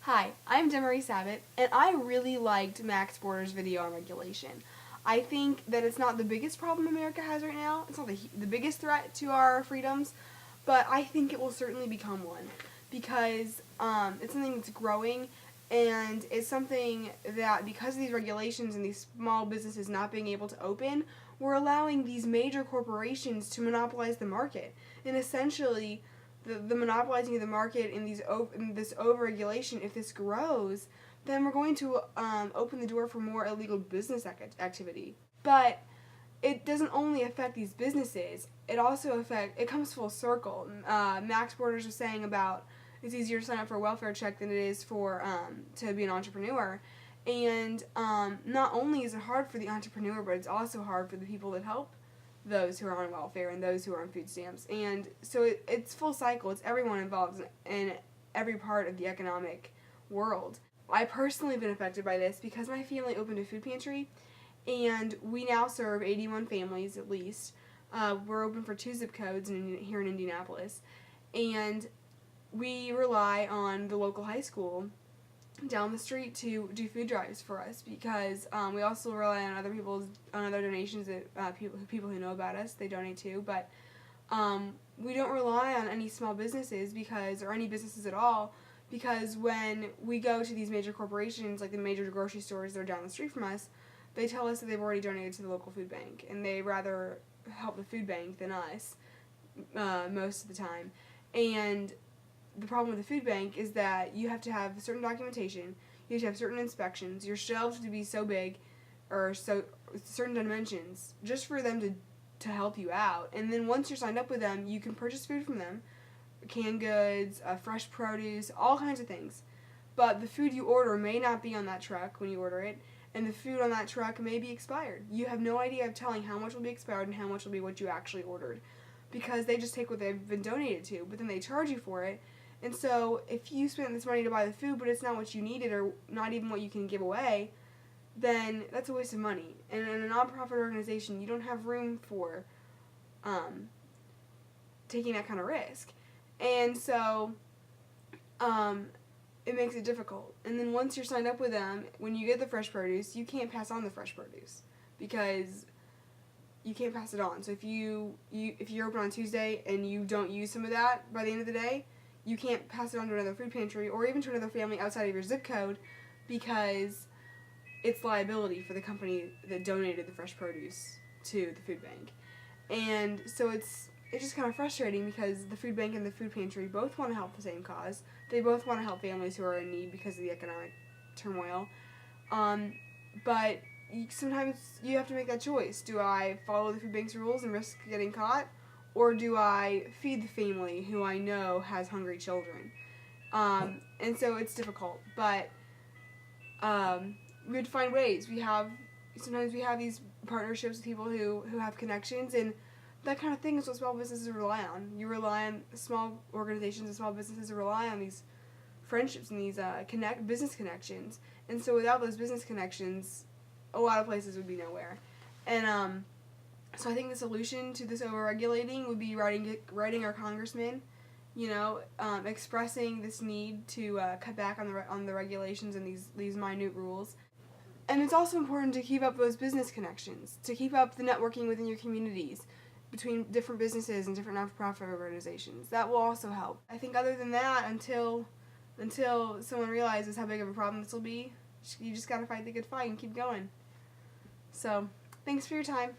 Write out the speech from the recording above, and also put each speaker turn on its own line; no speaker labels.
Hi, I'm Demery Sabat, and I really liked Max Border's video on regulation. I think that it's not the biggest problem America has right now. It's not the biggest threat to our freedoms, but I think it will certainly become one because it's something that's growing, and it's something that because of these regulations and these small businesses not being able to open, we're allowing these major corporations to monopolize the market. And essentially, the monopolizing of the market in this overregulation, if this grows, then we're going to open the door for more illegal business activity. But it doesn't only affect these businesses; it also it comes full circle. Max Borders was saying about it's easier to sign up for a welfare check than it is for to be an entrepreneur. And not only is it hard for the entrepreneur, but it's also hard for the people that help those who are on welfare and those who are on food stamps. And so it's full cycle. It's everyone involved in every part of the economic world. I personally have been affected by this because my family opened a food pantry, and we now serve 81 families at least. We're open for 2 zip codes here in Indianapolis, and we rely on the local high school down the street to do food drives for us because we also rely on other donations that people who know about us, they donate to, but we don't rely on any small businesses or any businesses at all, because when we go to these major corporations like the major grocery stores that are down the street from us, they tell us that they've already donated to the local food bank, and they rather help the food bank than us most of the time. And the problem with the food bank is that you have to have certain documentation, you have to have certain inspections, your shelves have to be so big or so certain dimensions just for them to help you out. And then once you're signed up with them, you can purchase food from them, canned goods, fresh produce, all kinds of things. But the food you order may not be on that truck when you order it, and the food on that truck may be expired. You have no idea of telling how much will be expired and how much will be what you actually ordered, because they just take what they've been donated to, but then they charge you for it. And so if you spend this money to buy the food, but it's not what you needed or not even what you can give away, then that's a waste of money. And in a nonprofit organization, you don't have room for taking that kind of risk. And so it makes it difficult. And then once you're signed up with them, when you get the fresh produce, you can't pass on the fresh produce because you can't pass it on. So if you're open on Tuesday and you don't use some of that by the end of the day, you can't pass it on to another food pantry or even to another family outside of your zip code, because it's liability for the company that donated the fresh produce to the food bank. And so it's just kind of frustrating because the food bank and the food pantry both want to help the same cause. They both want to help families who are in need because of the economic turmoil. But sometimes you have to make that choice. Do I follow the food bank's rules and risk getting caught? Or do I feed the family who I know has hungry children? And so it's difficult, but we have to find ways. Sometimes we have these partnerships with people who have connections, and that kind of thing is what small businesses rely on. You rely on small organizations and small businesses rely on these friendships and these business connections. And so without those business connections, a lot of places would be nowhere. And so I think the solution to this overregulating would be writing our congressmen, expressing this need to cut back on the regulations and these minute rules. And it's also important to keep up those business connections, to keep up the networking within your communities between different businesses and different nonprofit organizations. That will also help. I think other than that, until someone realizes how big of a problem this will be, you just gotta fight the good fight and keep going. So, thanks for your time.